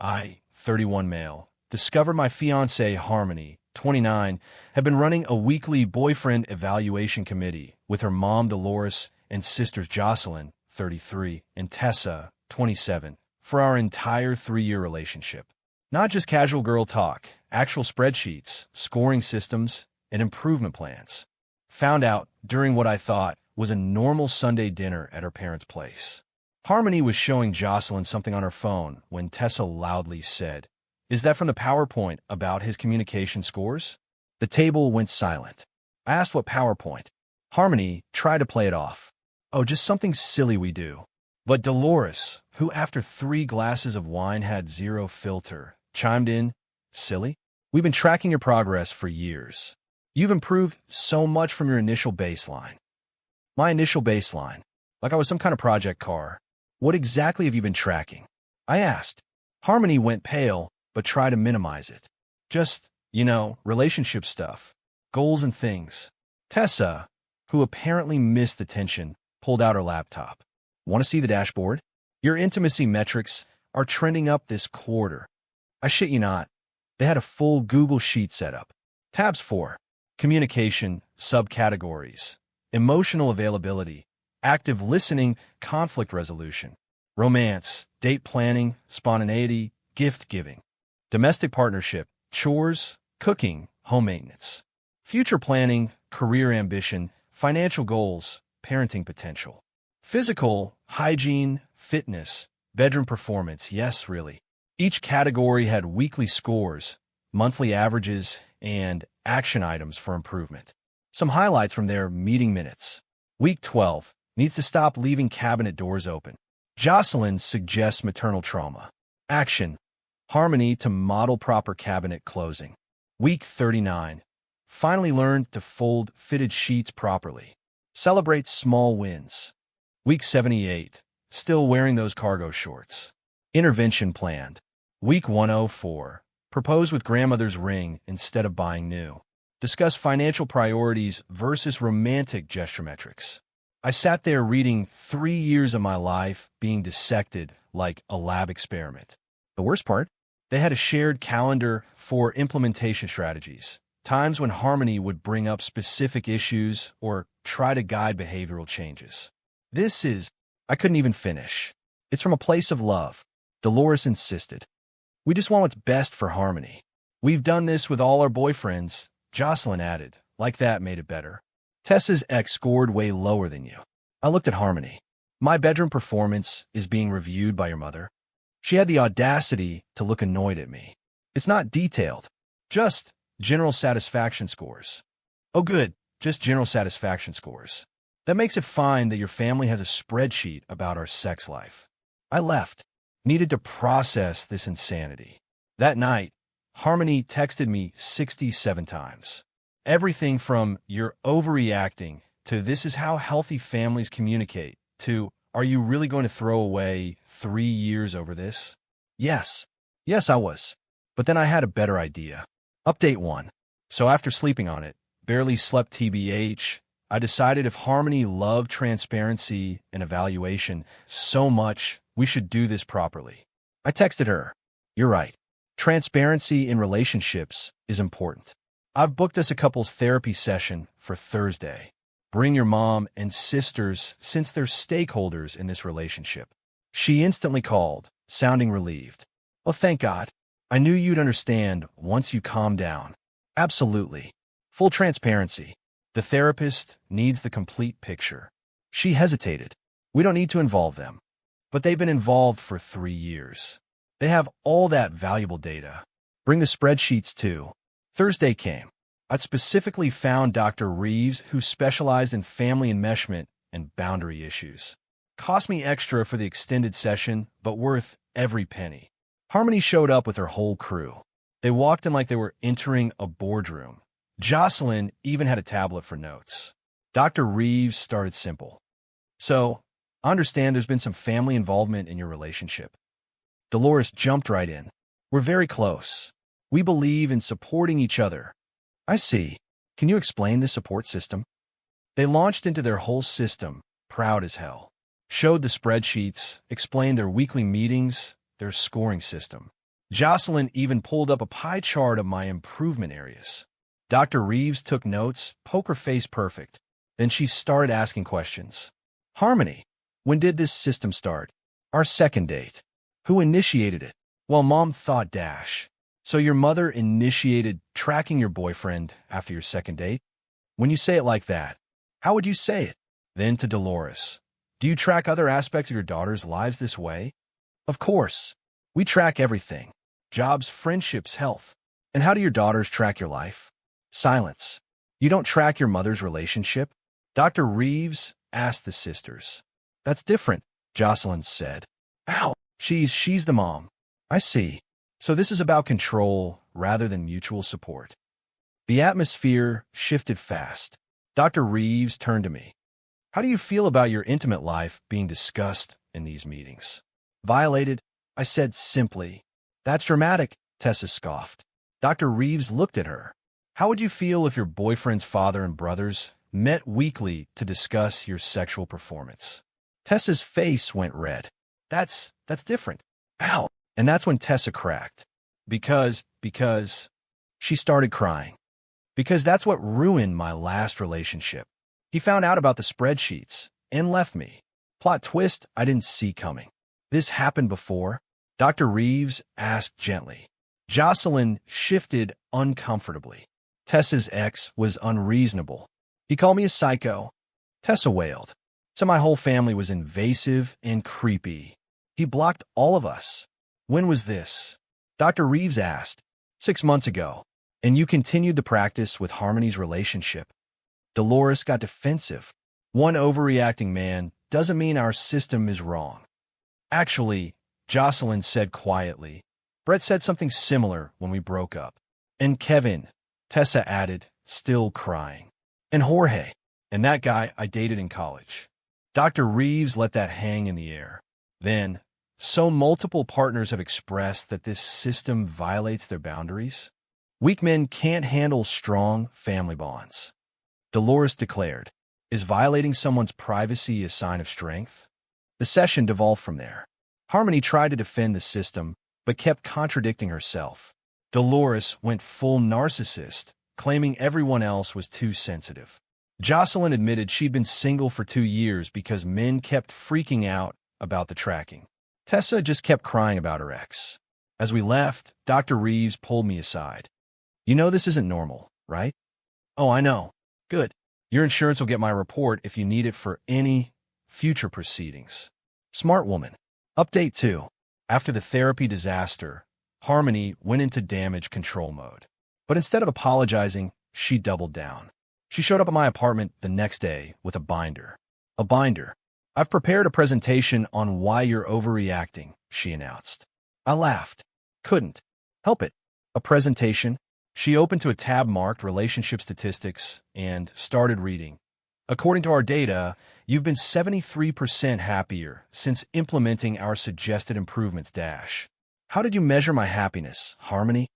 I, 31 male, discovered my fiancée, Harmony, 29, had been running a weekly boyfriend evaluation committee with her mom, Dolores, and sisters Jocelyn, 33, and Tessa, 27, for our entire 3-year relationship. Not just casual girl talk, actual spreadsheets, scoring systems, and improvement plans. Found out during what I thought was a normal Sunday dinner at her parents' place. Harmony was showing Jocelyn something on her phone when Tessa loudly said, "Is that from the PowerPoint about his communication scores?" The table went silent. I asked what PowerPoint. Harmony tried to play it off. "Oh, just something silly we do." But Dolores, who after 3 glasses of wine had zero filter, chimed in, "Silly? We've been tracking your progress for years. You've improved so much from your initial baseline." My initial baseline? Like I was some kind of project car. "What exactly have you been tracking?" I asked. Harmony went pale, but tried to minimize it. "Just, relationship stuff. Goals and things." Tessa, who apparently missed the tension, pulled out her laptop. "Want to see the dashboard? Your intimacy metrics are trending up this quarter." I shit you not. They had a full Google Sheet set up. Tabs for communication, subcategories, emotional availability, active listening, conflict resolution, romance, date planning, spontaneity, gift giving, domestic partnership, chores, cooking, home maintenance, future planning, career ambition, financial goals, parenting potential, physical, hygiene, fitness, bedroom performance. Yes, really. Each category had weekly scores, monthly averages, and action items for improvement. Some highlights from their meeting minutes. Week 12. Needs to stop leaving cabinet doors open. Jocelyn suggests maternal trauma. Action. Harmony to model proper cabinet closing. Week 39. Finally learned to fold fitted sheets properly. Celebrate small wins. Week 78. Still wearing those cargo shorts. Intervention planned. Week 104. Propose with grandmother's ring instead of buying new. Discuss financial priorities versus romantic gesture metrics. I sat there reading 3 years of my life being dissected like a lab experiment. The worst part? They had a shared calendar for implementation strategies, times when Harmony would bring up specific issues or try to guide behavioral changes. I couldn't even finish. It's from a place of love. Dolores insisted. "We just want what's best for Harmony. We've done this with all our boyfriends," Jocelyn added. "Like that made it better." Tessa's ex scored way lower than you. I looked at Harmony. "My bedroom performance is being reviewed by your mother." She had the audacity to look annoyed at me. "It's not detailed. Just general satisfaction scores." "Oh good, just general satisfaction scores. That makes it fine that your family has a spreadsheet about our sex life." I left. Needed to process this insanity. That night, Harmony texted me 67 times. Everything from "you're overreacting" to "this is how healthy families communicate" to "are you really going to throw away 3 years over this?" Yes, I was. But then I had a better idea. Update 1. So after sleeping on it, barely slept TBH, I decided if Harmony loved transparency and evaluation so much, we should do this properly. I texted her, "You're right. Transparency in relationships is important. I've booked us a couples therapy session for Thursday. Bring your mom and sisters since they're stakeholders in this relationship." She instantly called, sounding relieved. "Oh, thank God. I knew you'd understand once you calm down." Absolutely. Full transparency. The therapist needs the complete picture. She hesitated. We don't need to involve them. But they've been involved for 3 years. They have all that valuable data. Bring the spreadsheets too. Thursday came. I'd specifically found Dr. Reeves, who specialized in family enmeshment and boundary issues. Cost me extra for the extended session, but worth every penny. Harmony showed up with her whole crew. They walked in like they were entering a boardroom. Jocelyn even had a tablet for notes. Dr. Reeves started simple. "So, I understand there's been some family involvement in your relationship." Dolores jumped right in. "We're very close. We believe in supporting each other." "I see. Can you explain the support system?" They launched into their whole system, proud as hell. Showed the spreadsheets, explained their weekly meetings, their scoring system. Jocelyn even pulled up a pie chart of my improvement areas. Dr. Reeves took notes, poker face perfect. Then she started asking questions. Harmony, when did this system start? Our second date. Who initiated it? Well, Mom thought dash. So your mother initiated tracking your boyfriend after your second date? When you say it like that, how would you say it? Then to Dolores. Do you track other aspects of your daughter's lives this way? Of course. We track everything. Jobs, friendships, health. And how do your daughters track your life? Silence. You don't track your mother's relationship? Dr. Reeves asked the sisters. That's different, Jocelyn said. Ow, she's the mom. I see. So this is about control rather than mutual support. The atmosphere shifted fast. Dr. Reeves turned to me. How do you feel about your intimate life being discussed in these meetings? Violated, I said simply. That's dramatic, Tessa scoffed. Dr. Reeves looked at her. How would you feel if your boyfriend's father and brothers met weekly to discuss your sexual performance? Tessa's face went red. That's different. Ow. And that's when Tessa cracked. Because she started crying. Because that's what ruined my last relationship. He found out about the spreadsheets and left me. Plot twist I didn't see coming. This happened before? Dr. Reeves asked gently. Jocelyn shifted uncomfortably. Tessa's ex was unreasonable. He called me a psycho. Tessa wailed. So my whole family was invasive and creepy. He blocked all of us. When was this? Dr. Reeves asked. 6 months ago. And you continued the practice with Harmony's relationship. Dolores got defensive. One overreacting man doesn't mean our system is wrong. Actually, Jocelyn said quietly, Brett said something similar when we broke up. And Kevin, Tessa added, still crying. And Jorge, and that guy I dated in college. Dr. Reeves let that hang in the air. Then, so multiple partners have expressed that this system violates their boundaries. Weak men can't handle strong family bonds. Dolores declared, is violating someone's privacy a sign of strength? The session devolved from there. Harmony tried to defend the system, but kept contradicting herself. Dolores went full narcissist, claiming everyone else was too sensitive. Jocelyn admitted she'd been single for 2 years because men kept freaking out about the tracking. Tessa just kept crying about her ex. As we left, Dr. Reeves pulled me aside. You know this isn't normal, right? Oh, I know. Good. Your insurance will get my report if you need it for any future proceedings. Smart woman. Update 2. After the therapy disaster, Harmony went into damage control mode. But instead of apologizing, she doubled down. She showed up at my apartment the next day with a binder. A binder. I've prepared a presentation on why you're overreacting, she announced. I laughed. Couldn't help it. A presentation? She opened to a tab marked Relationship Statistics and started reading. According to our data, you've been 73% happier since implementing our suggested improvements dash. How did you measure my happiness, Harmony?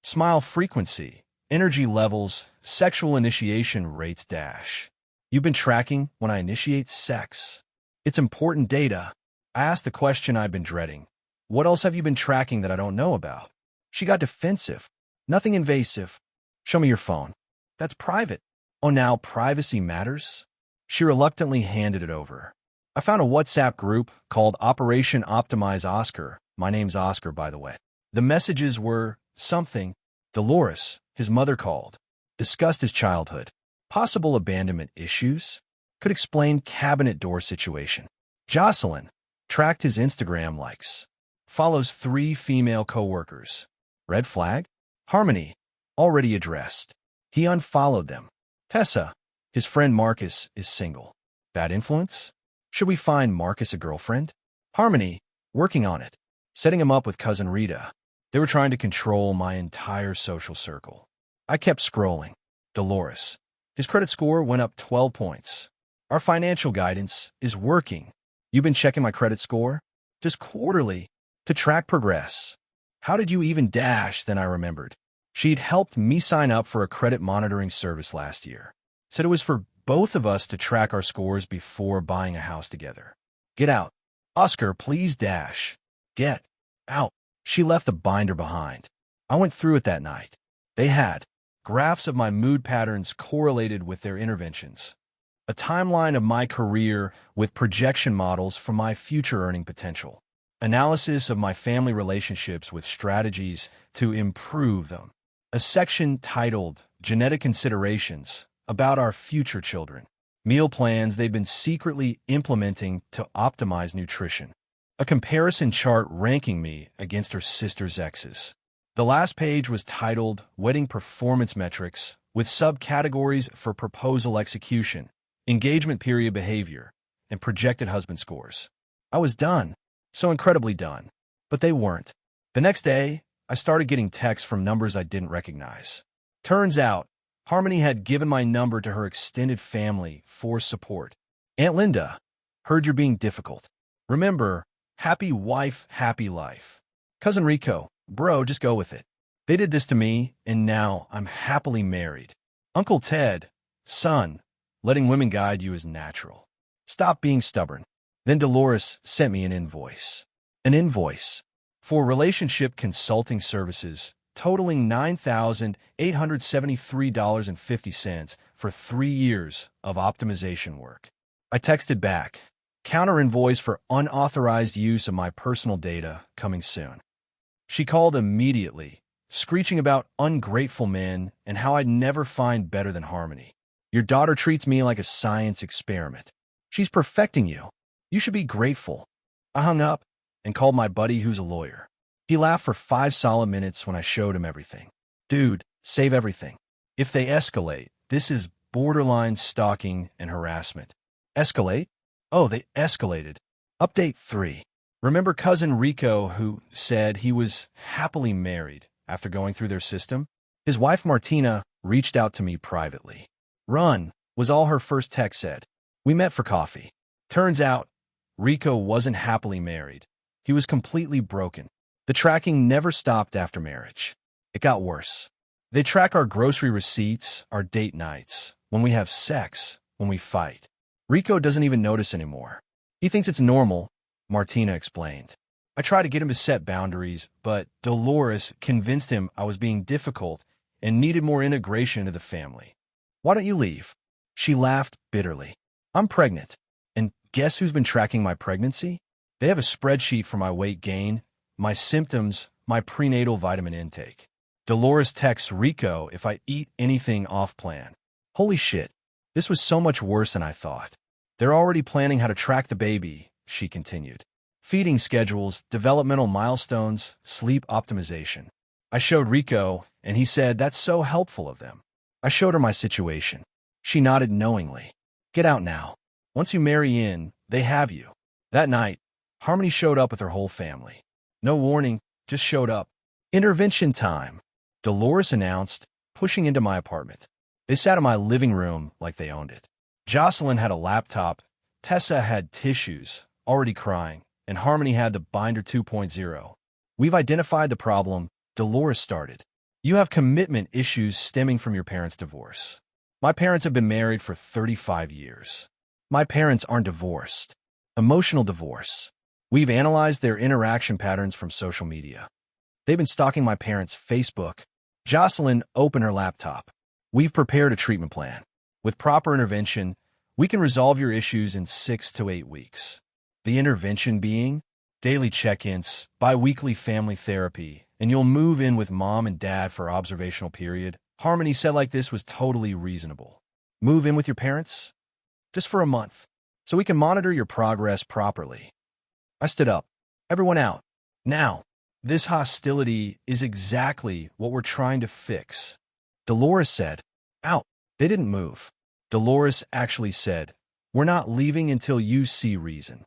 Smile frequency, energy levels, sexual initiation rates dash. You've been tracking when I initiate sex. It's important data. I asked the question I've been dreading. What else have you been tracking that I don't know about? She got defensive. Nothing invasive. Show me your phone. That's private. Oh, now privacy matters? She reluctantly handed it over. I found a WhatsApp group called Operation Optimize Oscar. My name's Oscar, by the way. The messages were something. Dolores, his mother called. Discussed his childhood. Possible abandonment issues. Could explain cabinet door situation. Jocelyn tracked his Instagram likes. Follows 3 female coworkers. Red flag? Harmony, already addressed. He unfollowed them. Tessa, his friend Marcus is single. Bad influence? Should we find Marcus a girlfriend? Harmony, working on it. Setting him up with cousin Rita. They were trying to control my entire social circle. I kept scrolling. Dolores. His credit score went up 12 points. Our financial guidance is working. You've been checking my credit score? Just quarterly, to track progress. How did you even dash? Then I remembered. She'd helped me sign up for a credit monitoring service last year. Said it was for both of us to track our scores before buying a house together. Get out. Oscar, please dash. Get out. She left the binder behind. I went through it that night. They had graphs of my mood patterns correlated with their interventions, a timeline of my career with projection models for my future earning potential, analysis of my family relationships with strategies to improve them, a section titled Genetic Considerations about our future children, meal plans they've been secretly implementing to optimize nutrition, a comparison chart ranking me against her sister's exes. The last page was titled Wedding Performance Metrics with subcategories for proposal execution, engagement period behavior, and projected husband scores. I was done, so incredibly done, but they weren't. The next day, I started getting texts from numbers I didn't recognize. Turns out, Harmony had given my number to her extended family for support. Aunt Linda, heard you're being difficult. Remember, happy wife, happy life. Cousin Rico, bro, just go with it. They did this to me, and now I'm happily married. Uncle Ted, son, letting women guide you is natural. Stop being stubborn. Then Dolores sent me an invoice. An invoice for relationship consulting services totaling $9,873.50 for 3 years of optimization work. I texted back, counter invoice for unauthorized use of my personal data coming soon. She called immediately, screeching about ungrateful men and how I'd never find better than Harmony. Your daughter treats me like a science experiment. She's perfecting you. You should be grateful. I hung up and called my buddy who's a lawyer. He laughed for 5 solid minutes when I showed him everything. Dude, save everything. If they escalate, this is borderline stalking and harassment. Escalate? Oh, they escalated. Update 3. Remember cousin Rico who said he was happily married after going through their system? His wife Martina reached out to me privately. Run, was all her first text said. We met for coffee. Turns out, Rico wasn't happily married. He was completely broken. The tracking never stopped after marriage. It got worse. They track our grocery receipts, our date nights, when we have sex, when we fight. Rico doesn't even notice anymore. He thinks it's normal, Martina explained. I tried to get him to set boundaries, but Dolores convinced him I was being difficult and needed more integration into the family. Why don't you leave? She laughed bitterly. I'm pregnant. And guess who's been tracking my pregnancy? They have a spreadsheet for my weight gain, my symptoms, my prenatal vitamin intake. Dolores texts Rico if I eat anything off plan. Holy shit, this was so much worse than I thought. They're already planning how to track the baby, she continued. Feeding schedules, developmental milestones, sleep optimization. I showed Rico, and he said that's so helpful of them. I showed her my situation. She nodded knowingly. Get out now. Once you marry in, they have you. That night, Harmony showed up with her whole family. No warning, just showed up. Intervention time, Dolores announced, pushing into my apartment. They sat in my living room like they owned it. Jocelyn had a laptop, Tessa had tissues, already crying, and Harmony had the binder 2.0. We've identified the problem, Dolores started. You have commitment issues stemming from your parents' divorce. My parents have been married for 35 years. My parents aren't divorced. Emotional divorce. We've analyzed their interaction patterns from social media. They've been stalking my parents' Facebook. Jocelyn opened her laptop. We've prepared a treatment plan. With proper intervention, we can resolve your issues in 6 to 8 weeks. The intervention being daily check-ins, bi-weekly family therapy, and you'll move in with mom and dad for observational period. Harmony said like this was totally reasonable. Move in with your parents? Just for a month, so we can monitor your progress properly. I stood up. Everyone out. Now, this hostility is exactly what we're trying to fix. Dolores said, out. They didn't move. Dolores actually said, we're not leaving until you see reason.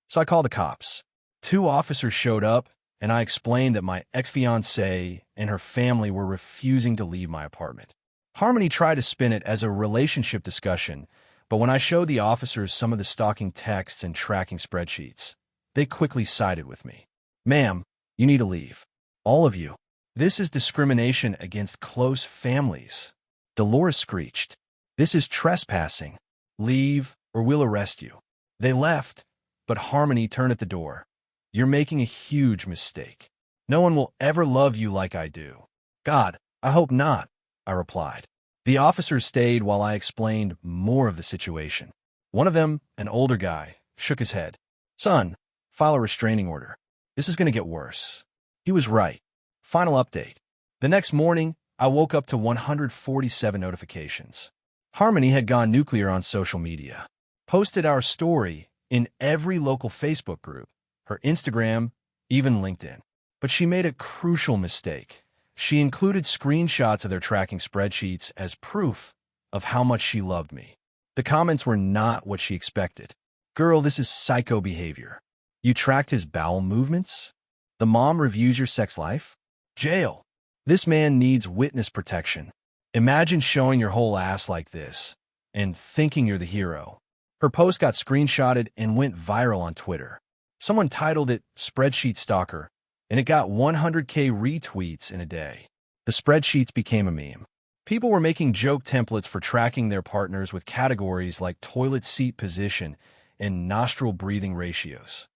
So I called the cops. 2 officers showed up, and I explained that my ex-fiancée and her family were refusing to leave my apartment. Harmony tried to spin it as a relationship discussion, but when I showed the officers some of the stalking texts and tracking spreadsheets, they quickly sided with me. Ma'am, you need to leave. All of you. This is discrimination against close families. Dolores screeched. This is trespassing. Leave, or we'll arrest you. They left, but Harmony turned at the door. You're making a huge mistake. No one will ever love you like I do. God, I hope not, I replied. The officers stayed while I explained more of the situation. One of them, an older guy, shook his head. Son, file a restraining order. This is going to get worse. He was right. Final update. The next morning, I woke up to 147 notifications. Harmony had gone nuclear on social media. Posted our story in every local Facebook group, her Instagram, even LinkedIn. But she made a crucial mistake. She included screenshots of their tracking spreadsheets as proof of how much she loved me. The comments were not what she expected. Girl, this is psycho behavior. You tracked his bowel movements? The mom reviews your sex life? Jail. This man needs witness protection. Imagine showing your whole ass like this and thinking you're the hero. Her post got screenshotted and went viral on Twitter. Someone titled it Spreadsheet Stalker, and it got 100K retweets in a day. The spreadsheets became a meme. People were making joke templates for tracking their partners with categories like toilet seat position and nostril breathing ratios.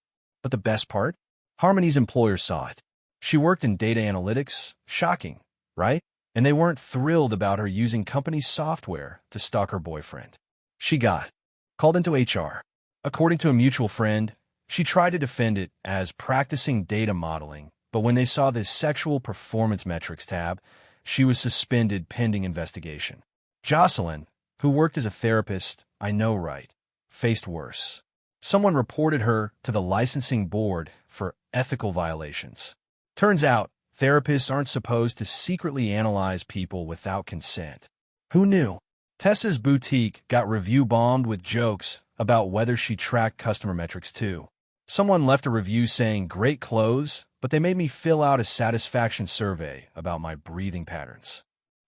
But the best part? Harmony's employer saw it. She worked in data analytics. Shocking, right? And they weren't thrilled about her using company software to stalk her boyfriend. She got called into HR. According to a mutual friend, she tried to defend it as practicing data modeling, but when they saw this sexual performance metrics tab, she was suspended pending investigation. Jocelyn, who worked as a therapist, I know right, faced worse. Someone reported her to the licensing board for ethical violations. Turns out, therapists aren't supposed to secretly analyze people without consent. Who knew? Tessa's boutique got review bombed with jokes about whether she tracked customer metrics too. Someone left a review saying, "Great clothes," but they made me fill out a satisfaction survey about my breathing patterns.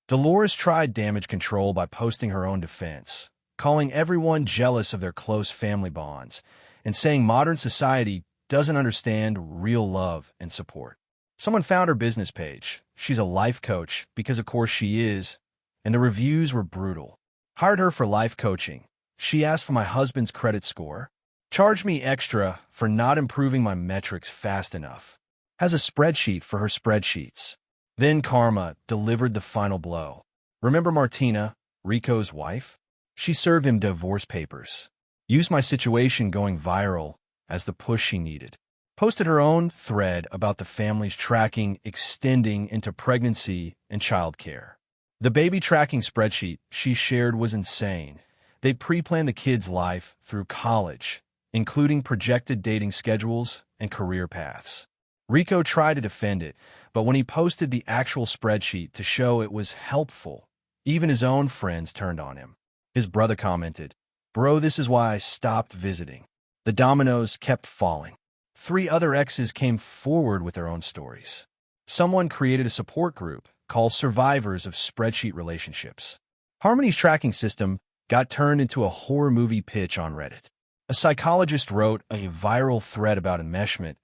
Dolores tried damage control by posting her own defense, calling everyone jealous of their close family bonds, and saying modern society doesn't understand real love and support. Someone found her business page. She's a life coach, because of course she is, and the reviews were brutal. Hired her for life coaching. She asked for my husband's credit score. Charged me extra for not improving my metrics fast enough. Has a spreadsheet for her spreadsheets. Then karma delivered the final blow. Remember Martina, Rico's wife? She served him divorce papers. Used my situation going viral as the push she needed. Posted her own thread about the family's tracking extending into pregnancy and childcare. The baby tracking spreadsheet she shared was insane. They pre-planned the kid's life through college, including projected dating schedules and career paths. Rico tried to defend it, but when he posted the actual spreadsheet to show it was helpful, even his own friends turned on him. His brother commented, "Bro, this is why I stopped visiting." The dominoes kept falling. 3 other exes came forward with their own stories. Someone created a support group called Survivors of Spreadsheet Relationships. Harmony's tracking system got turned into a horror movie pitch on Reddit. A psychologist wrote a viral thread about enmeshment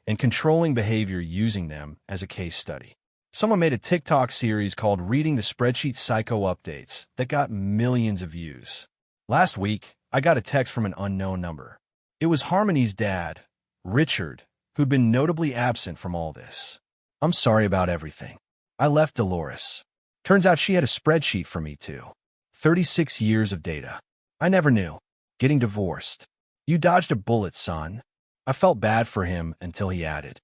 and controlling behavior using them as a case study. Someone made a TikTok series called Reading the Spreadsheet Psycho Updates that got millions of views. Last week, I got a text from an unknown number. It was Harmony's dad, Richard, who'd been notably absent from all this. "I'm sorry about everything. I left Dolores. Turns out she had a spreadsheet for me too. 36 years of data. I never knew. Getting divorced. You dodged a bullet, son." I felt bad for him until he added,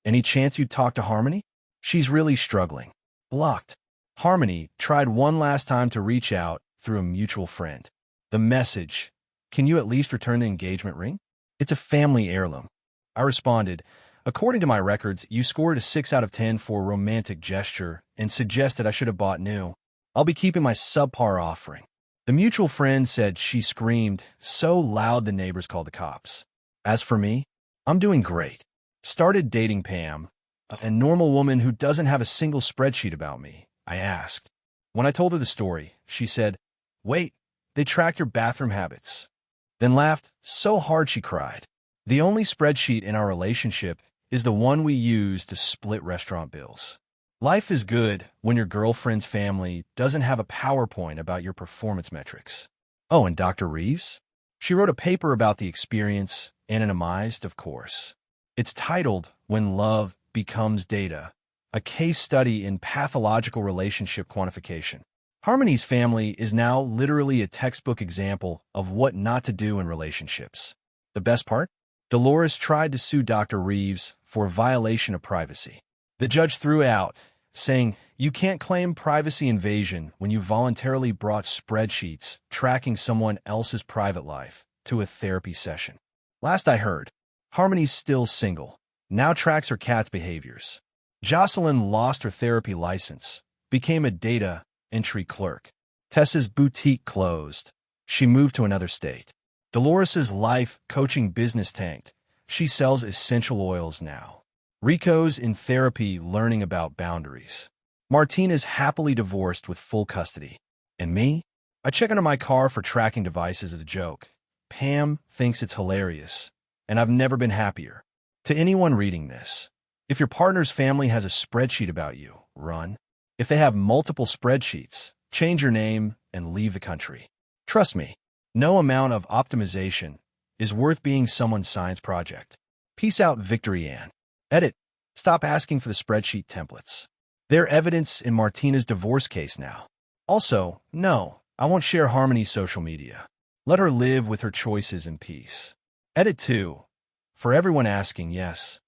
"Any chance you'd talk to Harmony? She's really struggling." Blocked. Harmony tried one last time to reach out through a mutual friend. The message, "Can you at least return the engagement ring? It's a family heirloom." I responded, "According to my records, you scored a 6 out of 10 for a romantic gesture and suggested I should have bought new. I'll be keeping my subpar offering." The mutual friend said she screamed so loud the neighbors called the cops. As for me, I'm doing great. Started dating Pam, a normal woman who doesn't have a single spreadsheet about me. I asked. When I told her the story, she said, "Wait, they tracked your bathroom habits." Then laughed so hard she cried. The only spreadsheet in our relationship is the one we use to split restaurant bills. Life is good when your girlfriend's family doesn't have a PowerPoint about your performance metrics. Oh, and Dr. Reeves? She wrote a paper about the experience, anonymized, of course. It's titled, "When Love becomes data, a case study in pathological relationship quantification. Harmony's family is now literally a textbook example of what not to do in relationships. The best part? Dolores tried to sue Dr. Reeves for violation of privacy. The judge threw out, saying, "You can't claim privacy invasion when you voluntarily brought spreadsheets tracking someone else's private life to a therapy session." Last I heard, Harmony's still single, now tracks her cat's behaviors. Jocelyn lost her therapy license, became a data entry clerk. Tessa's boutique closed. She moved to another state. Dolores's life coaching business tanked. She sells essential oils now. Rico's in therapy learning about boundaries. Martina's happily divorced with full custody. And me? I check under my car for tracking devices as a joke. Pam thinks it's hilarious, and I've never been happier. To anyone reading this, if your partner's family has a spreadsheet about you, run. If they have multiple spreadsheets, change your name and leave the country. Trust me, no amount of optimization is worth being someone's science project. Peace out, Victory Ann. Edit. Stop asking for the spreadsheet templates. They're evidence in Martina's divorce case now. Also, no, I won't share Harmony's social media. Let her live with her choices in peace. Edit 2. For everyone asking, yes,